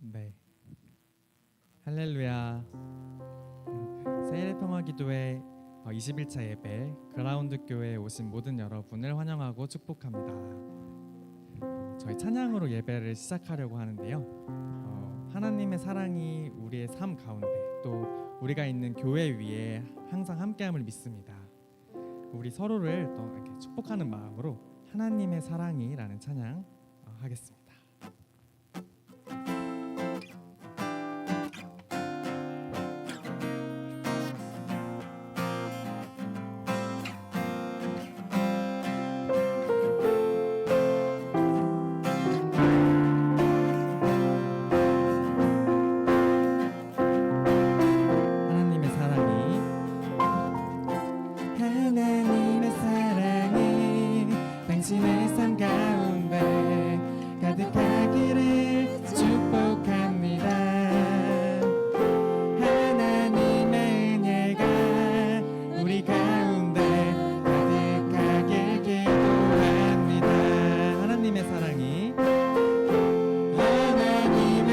네, 할렐루야. 세일의 평화기도회 21차 예배 그라운드 교회에 오신 모든 여러분을 환영하고 축복합니다. 저희 찬양으로 예배를 시작하려고 하는데요. 하나님의 사랑이 우리의 삶 가운데 또 우리가 있는 교회 위에 항상 함께함을 믿습니다. 우리 서로를 또 이렇게 축복하는 마음으로 하나님의 사랑이라는 찬양 하겠습니다. 당신의 삶 가운데 가득하기를 축복합니다. 하나님의 은혜가 우리 가운데 가득하길 기도합니다. 하나님의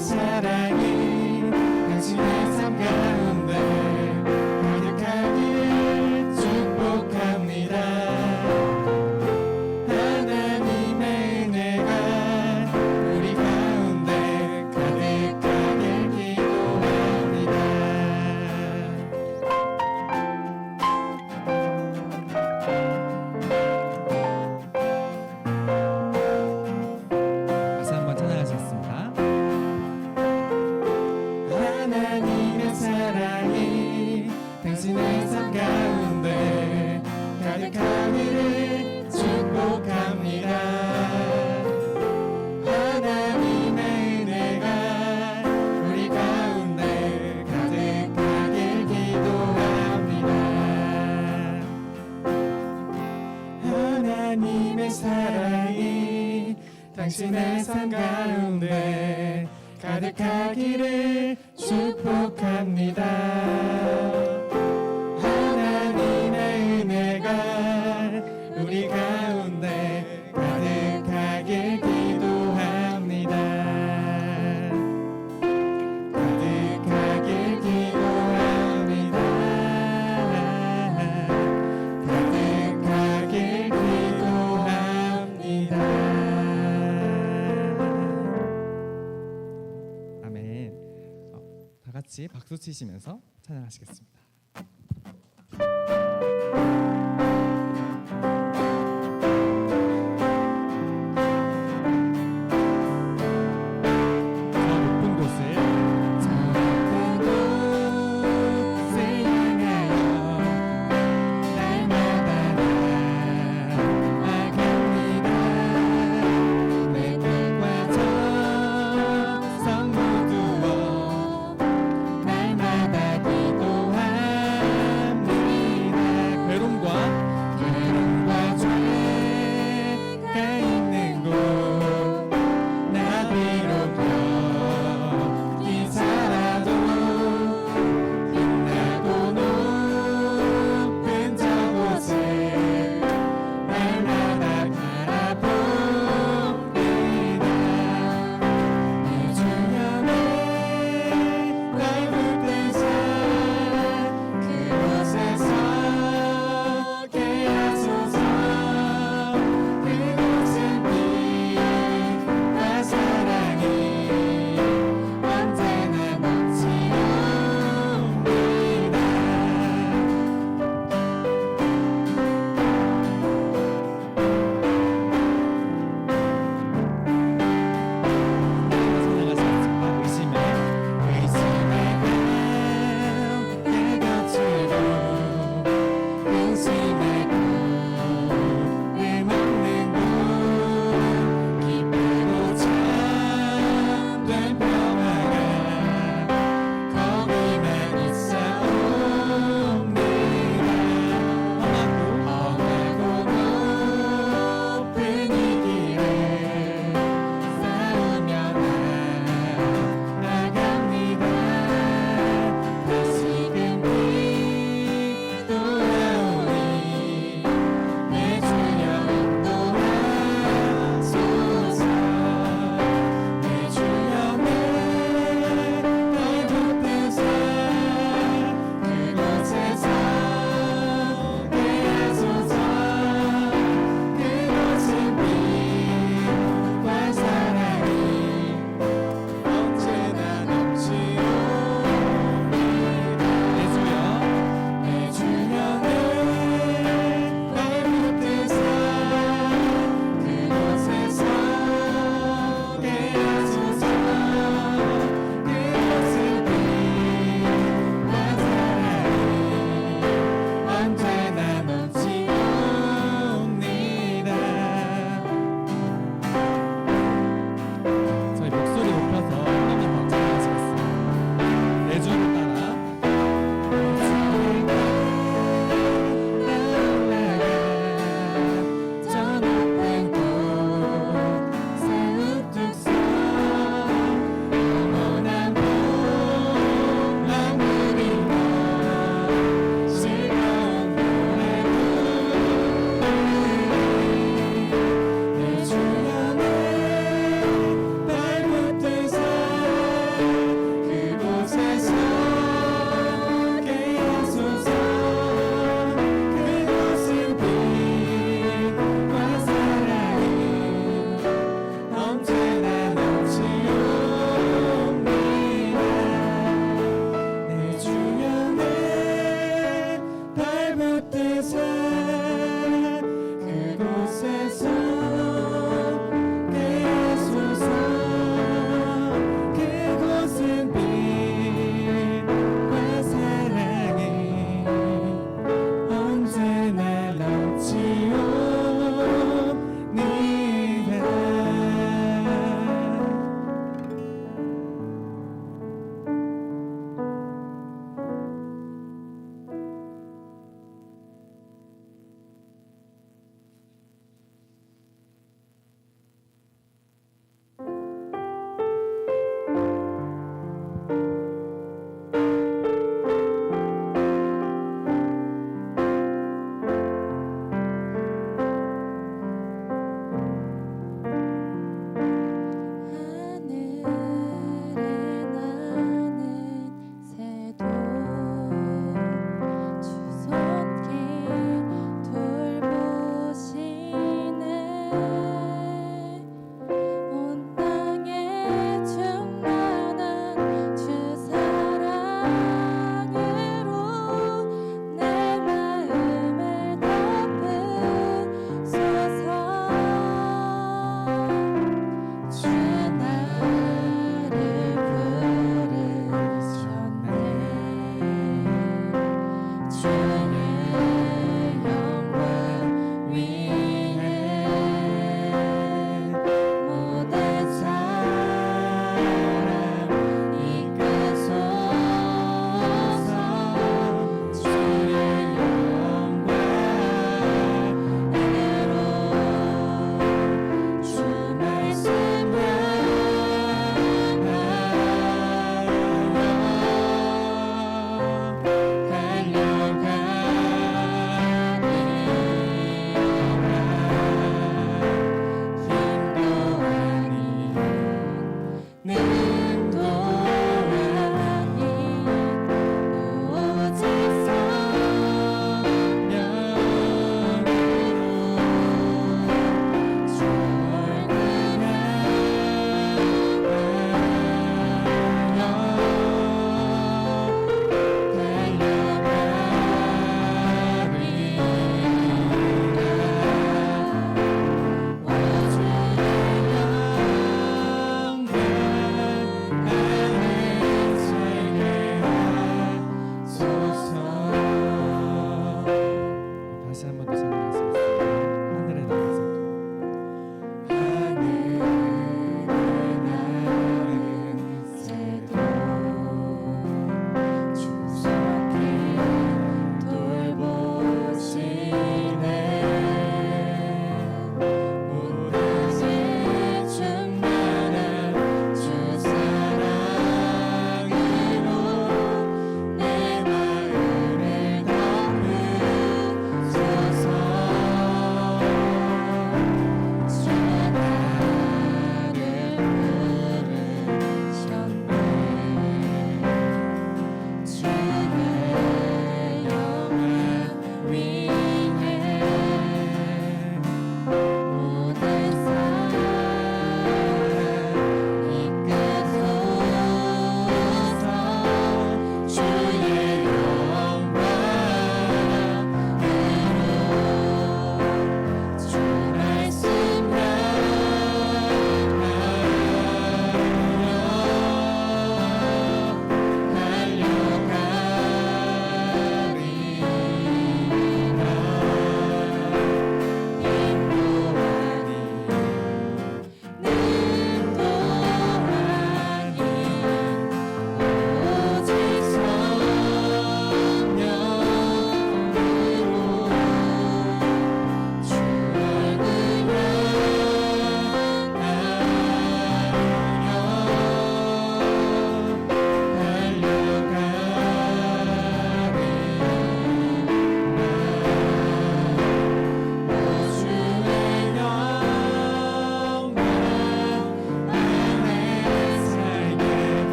사랑이 당신의 삶 가운데 가득하기를 축복합니다. 당신의 삶 가운데 가득하기를 축복합니다. 하나님의 은혜가 우리 가운데 가득하길 기도합니다. 하나님의 사랑이 당신의 삶 가운데 가득하기를 축복합니다. 우리 가운데 가득하길 기도합니다. 가득하길 기도합니다. 가득하길 기도합니다. 아멘. 다 같이 박수 치시면서 찬양하시겠습니다. 날마다 기도하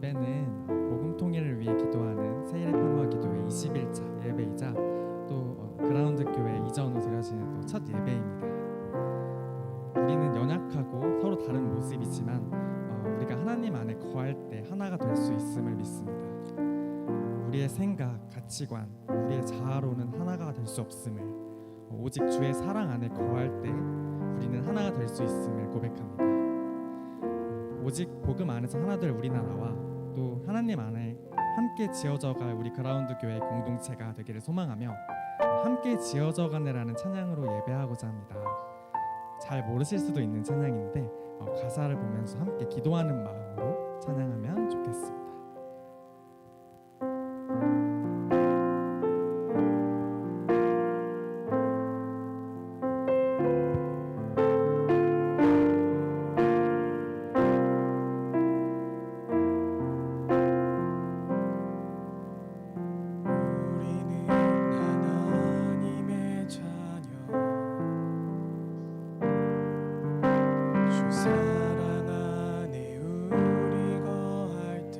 예배는 복음 통일을 위해 기도하는 세일의 평화 기도회 21차 예배이자 또 그라운드 교회 이전 후 드려지는 또 첫 예배입니다. 우리는 연약하고 서로 다른 모습이지만 우리가 하나님 안에 거할 때 하나가 될 수 있음을 믿습니다. 우리의 생각, 가치관, 우리의 자아로는 하나가 될 수 없음을, 오직 주의 사랑 안에 거할 때 우리는 하나가 될 수 있음을 고백합니다. 오직 복음 안에서 하나 될 우리나라와 또 하나님 안에 함께 지어져갈 우리 그라운드 교회 공동체가 되기를 소망하며 함께 지어져가네라는 찬양으로 예배하고자 합니다. 잘 모르실 수도 있는 찬양인데 가사를 보면서 함께 기도하는 마음으로 찬양하면 좋겠습니다. 우리는 하나님의 자녀 주 사랑 안에 우리 거할 때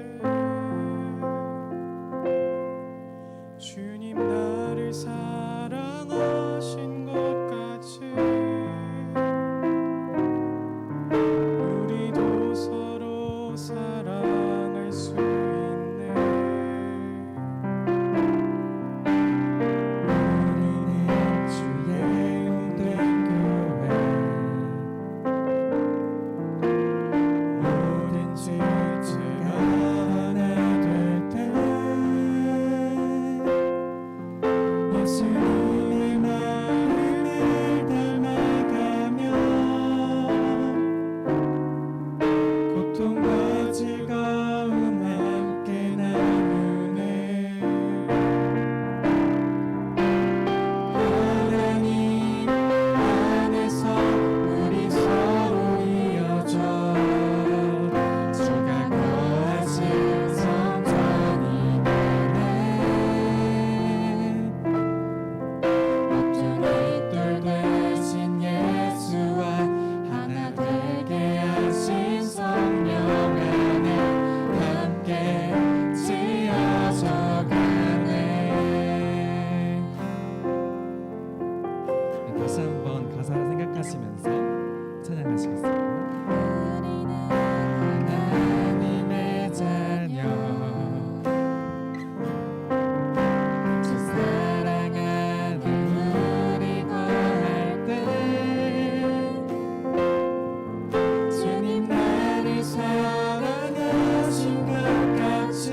주님 나를 사랑하신 것 같이 우리도 서로 사랑할 수 있네. 우리는 주의 몸된 교회 모든 지체가 하나 될 때 예수님의 마음을 닮아가며 고통과 즐거움 함께 나누네. 하나님 안에서 우리 서로 이어져 주가 거하신 성전이 되네. 모퉁이 돌 되신 예수와 하나 되게 하신 성령 안에 함께 지어져 가네. 다시 한번 가사를 생각하시면서 찬양하시겠습니다. 하나님의 자녀 주 사랑 안에 우리 거할 때 주님 나를 사랑하신 것 같이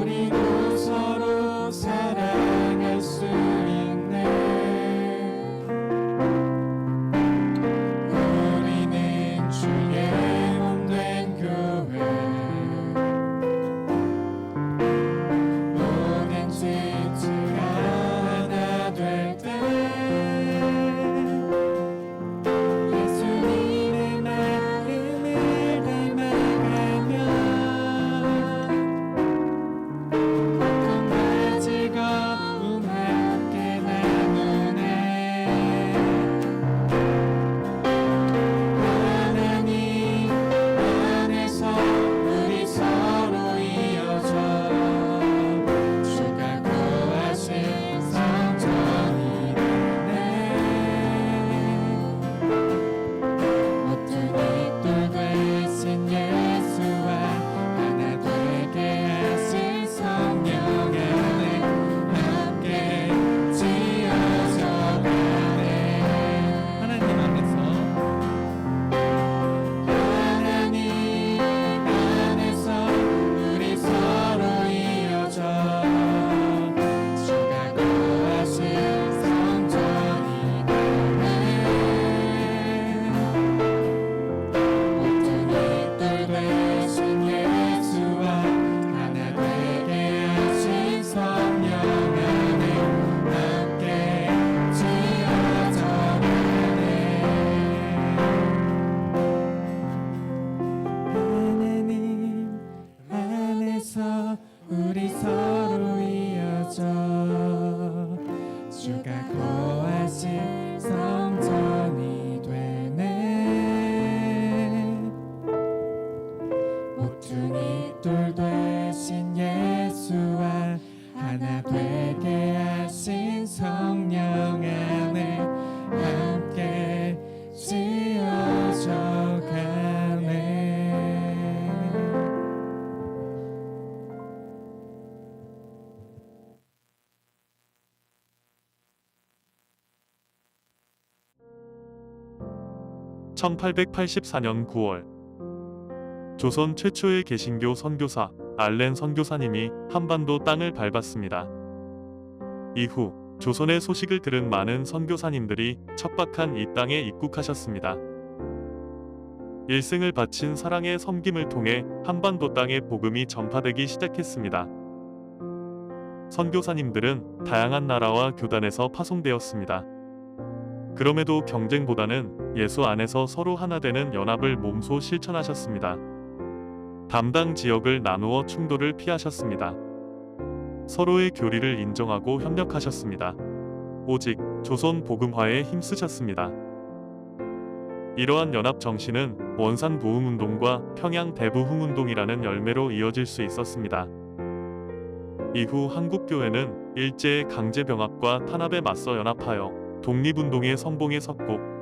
우리도 서로 사랑할 수 있네. 우리는 주의 몸된 교회 모든 지체가 하나 될 때 예수님의 마음을 닮아가며 고통과 즐거움 함께 나누네. 하나님 안에서 우리 서로 이어져 주가 거하신 성전이 되네. 모퉁이 돌 되신 예수와 하나 되게 하신 성령 안에 함께 지어져 가네. 하나님 안에서 하나님 안에서 우리 서로 이어져 주가 거하신 성전이 되네. 모퉁이 돌 되신 예수와 하나 되게 하신 성령 안에 함께 지어져 가네. 하나님 안에서 우리 서로 이어져 주가 거하신 성전이 되네. 1884년 9월 조선 최초의 개신교 선교사 알렌 선교사님이 한반도 땅을 밟았습니다. 이후 조선의 소식을 들은 많은 선교사님들이 척박한 이 땅에 입국하셨습니다. 일생을 바친 사랑의 섬김을 통해 한반도 땅에 복음이 전파되기 시작했습니다. 선교사님들은 다양한 나라와 교단에서 파송되었습니다. 그럼에도 경쟁보다는 예수 안에서 서로 하나 되는 연합을 몸소 실천하셨습니다. 담당 지역을 나누어 충돌을 피하셨습니다. 서로의 교리를 인정하고 협력하셨습니다. 오직 조선 복음화에 힘쓰셨습니다. 이러한 연합 정신은 원산 보흥운동과 평양 대부흥운동이라는 열매로 이어질 수 있었습니다. 이후 한국교회는 일제의 강제병합과 탄압에 맞서 연합하여 독립운동의 선봉에 섰고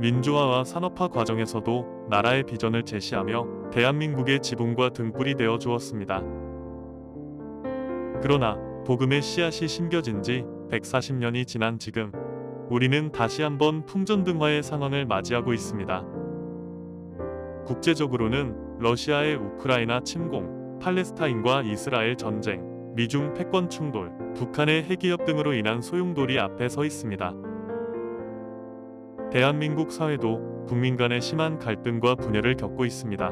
민주화와 산업화 과정에서도 나라의 비전을 제시하며 대한민국의 지붕과 등불이 되어 주었습니다. 그러나 복음의 씨앗이 심겨진 지 140년이 지난 지금 우리는 다시 한번 풍전등화의 상황을 맞이하고 있습니다. 국제적으로는 러시아의 우크라이나 침공, 팔레스타인과 이스라엘 전쟁, 미중 패권 충돌, 북한의 핵위협 등으로 인한 소용돌이 앞에 서 있습니다. 대한민국 사회도 국민 간의 심한 갈등과 분열을 겪고 있습니다.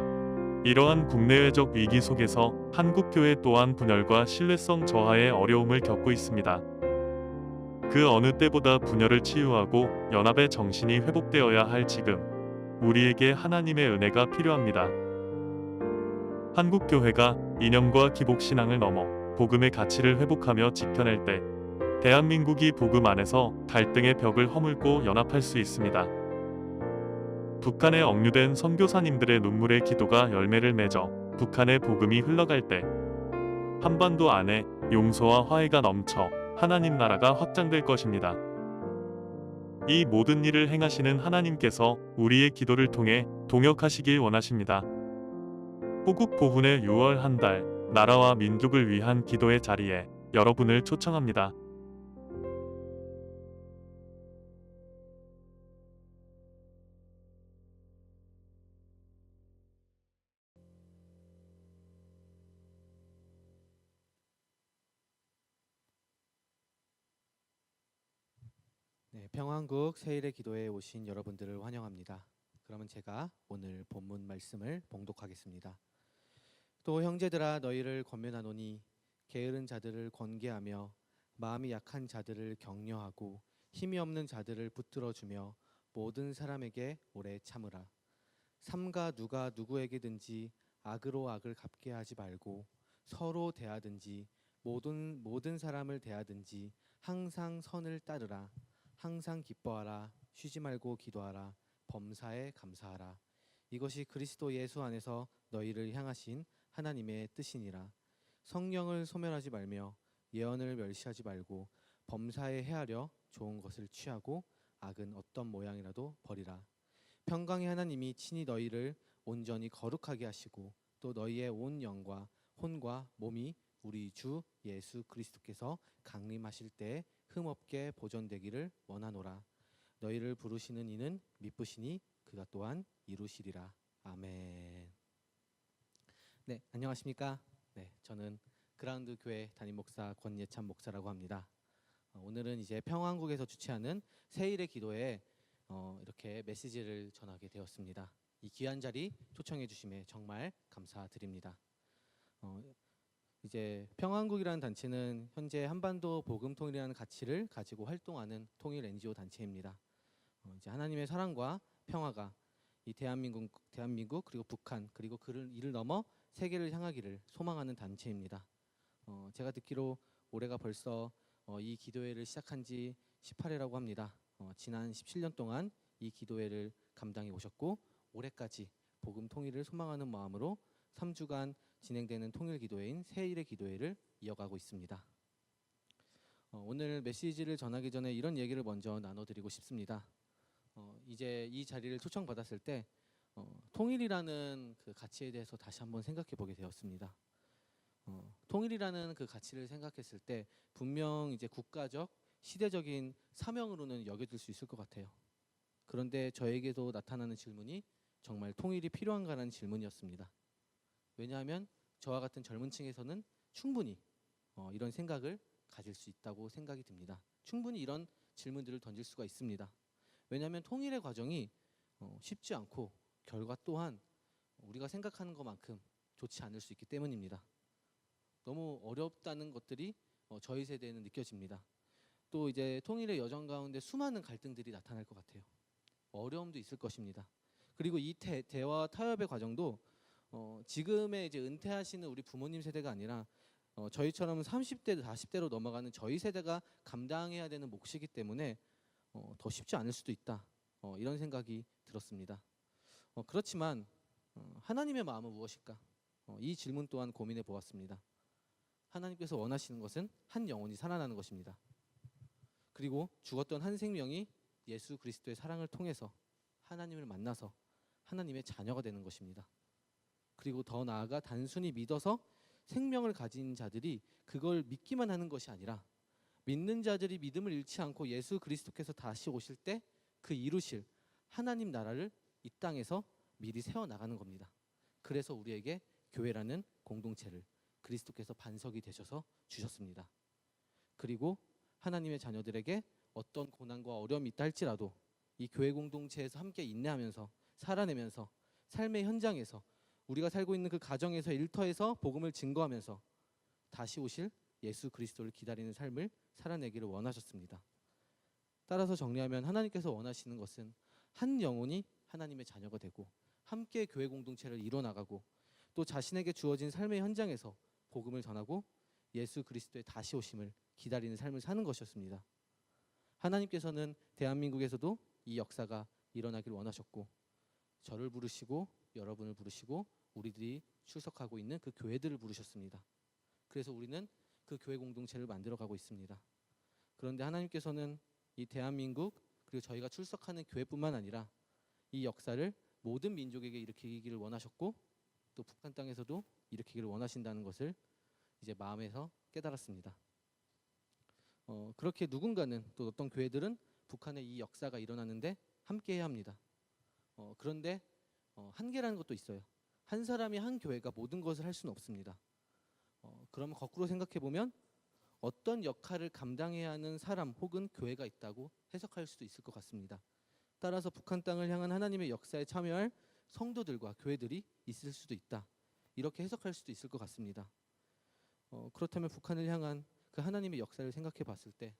이러한 국내외적 위기 속에서 한국교회 또한 분열과 신뢰성 저하의 어려움을 겪고 있습니다. 그 어느 때보다 분열을 치유하고 연합의 정신이 회복되어야 할 지금 우리에게 하나님의 은혜가 필요합니다. 한국교회가 이념과 기복신앙을 넘어 복음의 가치를 회복하며 지켜낼 때 대한민국이 복음 안에서 갈등의 벽을 허물고 연합할 수 있습니다. 북한에 억류된 선교사님들의 눈물의 기도가 열매를 맺어 북한의 복음이 흘러갈 때 한반도 안에 용서와 화해가 넘쳐 하나님 나라가 확장될 것입니다. 이 모든 일을 행하시는 하나님께서 우리의 기도를 통해 동역하시길 원하십니다. 호국 보훈의 6월 한 달 나라와 민족을 위한 기도의 자리에 여러분을 초청합니다. 네, 평안국 세일의 기도에 오신 여러분들을 환영합니다. 그러면 제가 오늘 본문 말씀을 봉독하겠습니다. 또 형제들아 너희를 권면하노니 게으른 자들을 권계하며 마음이 약한 자들을 격려하고 힘이 없는 자들을 붙들어주며 모든 사람에게 오래 참으라. 삼가 누가 누구에게든지 악으로 악을 갚게 하지 말고 서로 대하든지 모든 사람을 대하든지 항상 선을 따르라. 항상 기뻐하라. 쉬지 말고 기도하라. 범사에 감사하라. 이것이 그리스도 예수 안에서 너희를 향하신 하나님의 뜻이니라. 성령을 소멸하지 말며 예언을 멸시하지 말고 범사에 헤아려 좋은 것을 취하고 악은 어떤 모양이라도 버리라. 평강의 하나님이 친히 너희를 온전히 거룩하게 하시고 또 너희의 온 영과 혼과 몸이 우리 주 예수 그리스도께서 강림하실 때 흠없게 보존되기를 원하노라. 너희를 부르시는 이는 미쁘시니 그가 또한 이루시리라. 아멘. 네, 안녕하십니까? 네, 저는 그라운드 교회 담임 목사 권예찬 목사라고 합니다. 오늘은 이제 평안국에서 주최하는 세일의 기도에 이렇게 메시지를 전하게 되었습니다. 이 귀한 자리 초청해 주심에 정말 감사드립니다. 이제 평안국이라는 단체는 현재 한반도 복음통일이라는 가치를 가지고 활동하는 통일 NGO 단체입니다. 이제 하나님의 사랑과 평화가 이 대한민국 그리고 북한 그리고 이를 넘어 세계를 향하기를 소망하는 단체입니다. 제가 듣기로 올해가 벌써 이 기도회를 시작한 지 18회라고 합니다. 지난 17년 동안 이 기도회를 감당해 오셨고 올해까지 복음 통일을 소망하는 마음으로 3주간 진행되는 통일 기도회인 세일의 기도회를 이어가고 있습니다. 오늘 메시지를 전하기 전에 이런 얘기를 먼저 나눠드리고 싶습니다. 이제 이 자리를 초청받았을 때 통일이라는 그 가치에 대해서 다시 한번 생각해 보게 되었습니다. 통일이라는 그 가치를 생각했을 때 분명 이제 국가적 시대적인 사명으로는 여겨질 수 있을 것 같아요. 그런데 저에게도 나타나는 질문이 정말 통일이 필요한가라는 질문이었습니다. 왜냐하면 저와 같은 젊은 층에서는 충분히 이런 생각을 가질 수 있다고 생각이 듭니다. 충분히 이런 질문들을 던질 수가 있습니다. 왜냐하면 통일의 과정이 쉽지 않고 결과 또한 우리가 생각하는 것만큼 좋지 않을 수 있기 때문입니다. 너무 어렵다는 것들이 저희 세대에는 느껴집니다. 또 이제 통일의 여정 가운데 수많은 갈등들이 나타날 것 같아요. 어려움도 있을 것입니다. 그리고 이 대화 타협의 과정도 지금의 이제 은퇴하시는 우리 부모님 세대가 아니라 저희처럼 30대, 40대로 넘어가는 저희 세대가 감당해야 되는 몫이기 때문에 더 쉽지 않을 수도 있다. 이런 생각이 들었습니다. 그렇지만 하나님의 마음은 무엇일까? 이 질문 또한 고민해 보았습니다. 하나님께서 원하시는 것은 한 영혼이 살아나는 것입니다. 그리고 죽었던 한 생명이 예수 그리스도의 사랑을 통해서 하나님을 만나서 하나님의 자녀가 되는 것입니다. 그리고 더 나아가 단순히 믿어서 생명을 가진 자들이 그걸 믿기만 하는 것이 아니라 믿는 자들이 믿음을 잃지 않고 예수 그리스도께서 다시 오실 때 그 이루실 하나님 나라를 이 땅에서 미리 세워나가는 겁니다. 그래서 우리에게 교회라는 공동체를 그리스도께서 반석이 되셔서 주셨습니다. 그리고 하나님의 자녀들에게 어떤 고난과 어려움이 있다 할지라도 이 교회 공동체에서 함께 인내하면서 살아내면서 삶의 현장에서 우리가 살고 있는 그 가정에서 일터에서 복음을 증거하면서 다시 오실 예수 그리스도를 기다리는 삶을 살아내기를 원하셨습니다. 따라서 정리하면 하나님께서 원하시는 것은 한 영혼이 하나님의 자녀가 되고 함께 교회 공동체를 이뤄나가고 또 자신에게 주어진 삶의 현장에서 복음을 전하고 예수 그리스도의 다시 오심을 기다리는 삶을 사는 것이었습니다. 하나님께서는 대한민국에서도 이 역사가 일어나길 원하셨고 저를 부르시고 여러분을 부르시고 우리들이 출석하고 있는 그 교회들을 부르셨습니다. 그래서 우리는 그 교회 공동체를 만들어가고 있습니다. 그런데 하나님께서는 이 대한민국 그리고 저희가 출석하는 교회뿐만 아니라 이 역사를 모든 민족에게 일으키기를 원하셨고 또 북한 땅에서도 일으키기를 원하신다는 것을 이제 마음에서 깨달았습니다. 그렇게 누군가는 또 어떤 교회들은 북한의 이 역사가 일어나는데 함께해야 합니다. 그런데 한계라는 것도 있어요. 한 사람이 한 교회가 모든 것을 할 수는 없습니다. 그러면 거꾸로 생각해 보면 어떤 역할을 감당해야 하는 사람 혹은 교회가 있다고 해석할 수도 있을 것 같습니다. 따라서 북한 땅을 향한 하나님의 역사에 참여할 성도들과 교회들이 있을 수도 있다. 이렇게 해석할 수도 있을 것 같습니다. 그렇다면 북한을 향한 그 하나님의 역사를 생각해 봤을 때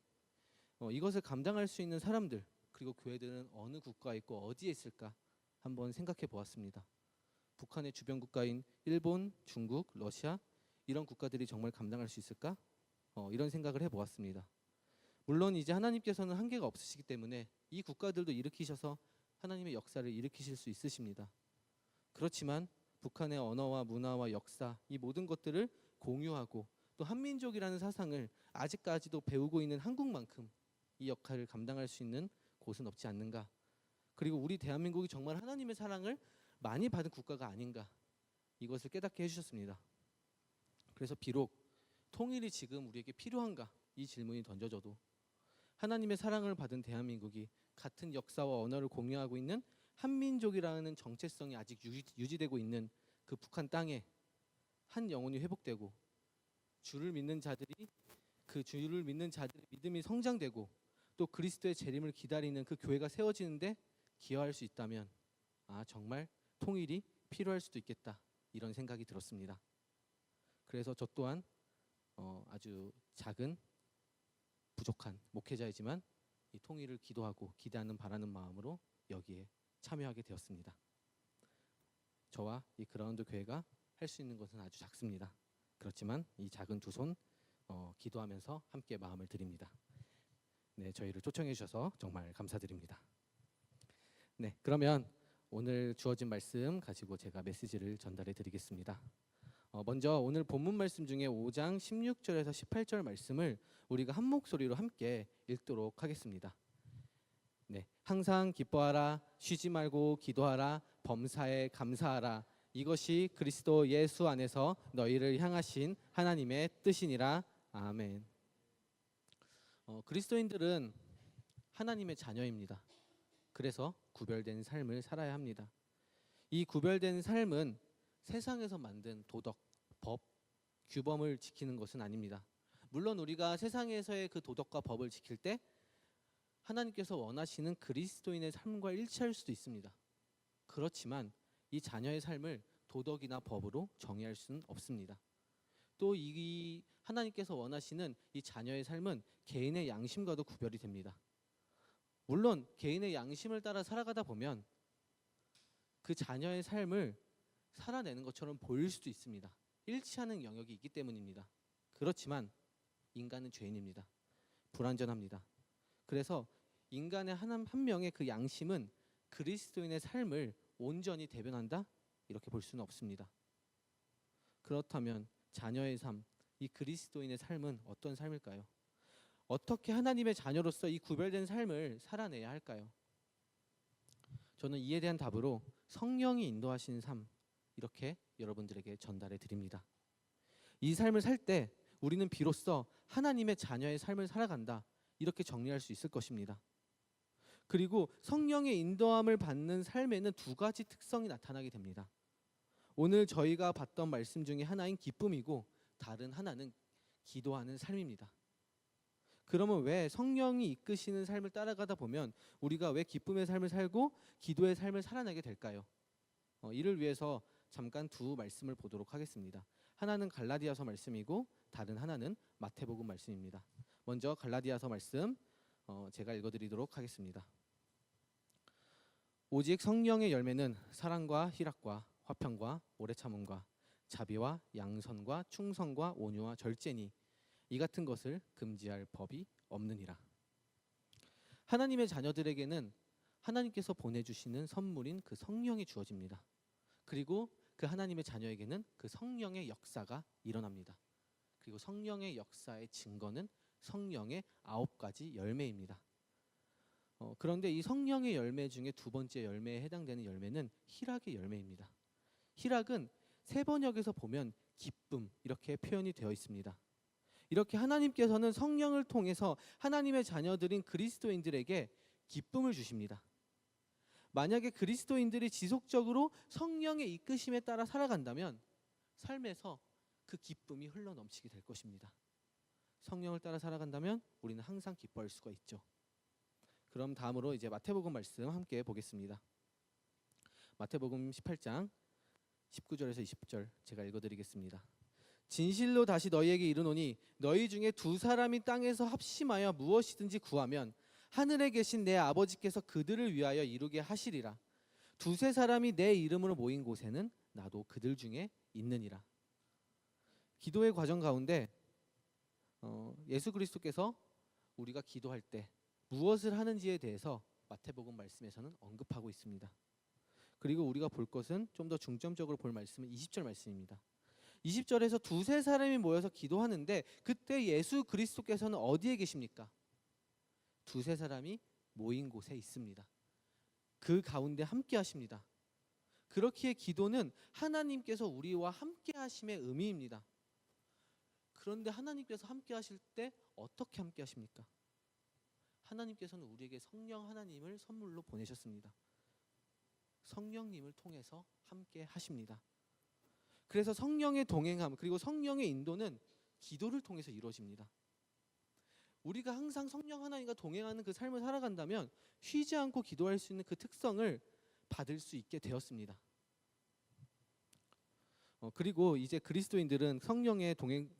이것을 감당할 수 있는 사람들 그리고 교회들은 어느 국가에 있고 어디에 있을까 한번 생각해 보았습니다. 북한의 주변 국가인 일본, 중국, 러시아 이런 국가들이 정말 감당할 수 있을까? 이런 생각을 해보았습니다. 물론 이제 하나님께서는 한계가 없으시기 때문에 이 국가들도 일으키셔서 하나님의 역사를 일으키실 수 있으십니다. 그렇지만 북한의 언어와 문화와 역사 이 모든 것들을 공유하고 또 한민족이라는 사상을 아직까지도 배우고 있는 한국만큼 이 역할을 감당할 수 있는 곳은 없지 않는가. 그리고 우리 대한민국이 정말 하나님의 사랑을 많이 받은 국가가 아닌가 이것을 깨닫게 해주셨습니다. 그래서 비록 통일이 지금 우리에게 필요한가 이 질문이 던져져도 하나님의 사랑을 받은 대한민국이 같은 역사와 언어를 공유하고 있는 한민족이라는 정체성이 아직 유지되고 있는 그 북한 땅에 한 영혼이 회복되고 주를 믿는 자들이 그 주를 믿는 자들의 믿음이 성장되고 또 그리스도의 재림을 기다리는 그 교회가 세워지는데 기여할 수 있다면 정말 통일이 필요할 수도 있겠다 이런 생각이 들었습니다. 그래서 저 또한 아주 작은 부족한 목회자이지만 이 통일을 기도하고 기대하는 바라는 마음으로 여기에 참여하게 되었습니다. 저와 이 그라운드 교회가 할 수 있는 것은 아주 작습니다. 그렇지만 이 작은 두 손 기도하면서 함께 마음을 드립니다. 네, 저희를 초청해 주셔서 정말 감사드립니다. 네, 그러면 오늘 주어진 말씀 가지고 제가 메시지를 전달해 드리겠습니다. 먼저 오늘 본문 말씀 중에 5장 16절에서 18절 말씀을 우리가 한 목소리로 함께 읽도록 하겠습니다. 네, 항상 기뻐하라, 쉬지 말고 기도하라, 범사에 감사하라. 이것이 그리스도 예수 안에서 너희를 향하신 하나님의 뜻이니라. 아멘. 그리스도인들은 하나님의 자녀입니다. 그래서 구별된 삶을 살아야 합니다. 이 구별된 삶은 세상에서 만든 도덕, 법, 규범을 지키는 것은 아닙니다. 물론 우리가 세상에서의 그 도덕과 법을 지킬 때 하나님께서 원하시는 그리스도인의 삶과 일치할 수도 있습니다. 그렇지만 이 자녀의 삶을 도덕이나 법으로 정의할 수는 없습니다. 또 이 하나님께서 원하시는 이 자녀의 삶은 개인의 양심과도 구별이 됩니다. 물론 개인의 양심을 따라 살아가다 보면 그 자녀의 삶을 살아내는 것처럼 보일 수도 있습니다. 일치하는 영역이 있기 때문입니다. 그렇지만 인간은 죄인입니다. 불완전합니다. 그래서 인간의 한 명의 그 양심은 그리스도인의 삶을 온전히 대변한다? 이렇게 볼 수는 없습니다. 그렇다면 자녀의 삶, 이 그리스도인의 삶은 어떤 삶일까요? 어떻게 하나님의 자녀로서 이 구별된 삶을 살아내야 할까요? 저는 이에 대한 답으로 성령이 인도하시는 삶, 이렇게 여러분들에게 전달해 드립니다. 이 삶을 살 때 우리는 비로소 하나님의 자녀의 삶을 살아간다, 이렇게 정리할 수 있을 것입니다. 그리고 성령의 인도함을 받는 삶에는 두 가지 특성이 나타나게 됩니다. 오늘 저희가 봤던 말씀 중에 하나인 기쁨이고 다른 하나는 기도하는 삶입니다. 그러면 왜 성령이 이끄시는 삶을 따라가다 보면 우리가 왜 기쁨의 삶을 살고 기도의 삶을 살아내게 될까요? 이를 위해서 잠깐 두 말씀을 보도록 하겠습니다. 하나는 갈라디아서 말씀이고 다른 하나는 마태복음 말씀입니다. 먼저 갈라디아서 말씀 제가 읽어드리도록 하겠습니다. 오직 성령의 열매는 사랑과 희락과 화평과 오래 참음과 자비와 양선과 충성과 온유와 절제니 이 같은 것을 금지할 법이 없느니라. 하나님의 자녀들에게는 하나님께서 보내주시는 선물인 그 성령이 주어집니다. 그리고 그 하나님의 자녀에게는 그 성령의 역사가 일어납니다. 그리고 성령의 역사의 증거는 성령의 9가지 열매입니다. 그런데 이 성령의 열매 중에 두 번째 열매에 해당되는 열매는 희락의 열매입니다. 희락은 세번역에서 보면 기쁨, 이렇게 표현이 되어 있습니다. 이렇게 하나님께서는 성령을 통해서 하나님의 자녀들인 그리스도인들에게 기쁨을 주십니다. 만약에 그리스도인들이 지속적으로 성령의 이끄심에 따라 살아간다면 삶에서 그 기쁨이 흘러넘치게 될 것입니다. 성령을 따라 살아간다면 우리는 항상 기뻐할 수가 있죠. 그럼 다음으로 이제 마태복음 말씀 함께 보겠습니다. 마태복음 18장 19절에서 20절 제가 읽어드리겠습니다. 진실로 다시 너희에게 이르노니 너희 중에 두 사람이 땅에서 합심하여 무엇이든지 구하면 하늘에 계신 내 아버지께서 그들을 위하여 이루게 하시리라. 두세 사람이 내 이름으로 모인 곳에는 나도 그들 중에 있느니라. 기도의 과정 가운데 예수 그리스도께서 우리가 기도할 때 무엇을 하는지에 대해서 마태복음 말씀에서는 언급하고 있습니다. 그리고 우리가 볼 것은 좀 더 중점적으로 볼 말씀은 20절 말씀입니다. 20절에서 두세 사람이 모여서 기도하는데 그때 예수 그리스도께서는 어디에 계십니까? 두세 사람이 모인 곳에 있습니다. 그 가운데 함께 하십니다. 그렇기에 기도는 하나님께서 우리와 함께 하심의 의미입니다. 그런데 하나님께서 함께 하실 때 어떻게 함께 하십니까? 하나님께서는 우리에게 성령 하나님을 선물로 보내셨습니다. 성령님을 통해서 함께 하십니다. 그래서 성령의 동행함 그리고 성령의 인도는 기도를 통해서 이루어집니다. 우리가 항상 성령 하나님과 동행하는 그 삶을 살아간다면 쉬지 않고 기도할 수 있는 그 특성을 받을 수 있게 되었습니다. 그리고 이제 그리스도인들은 성령의 동행,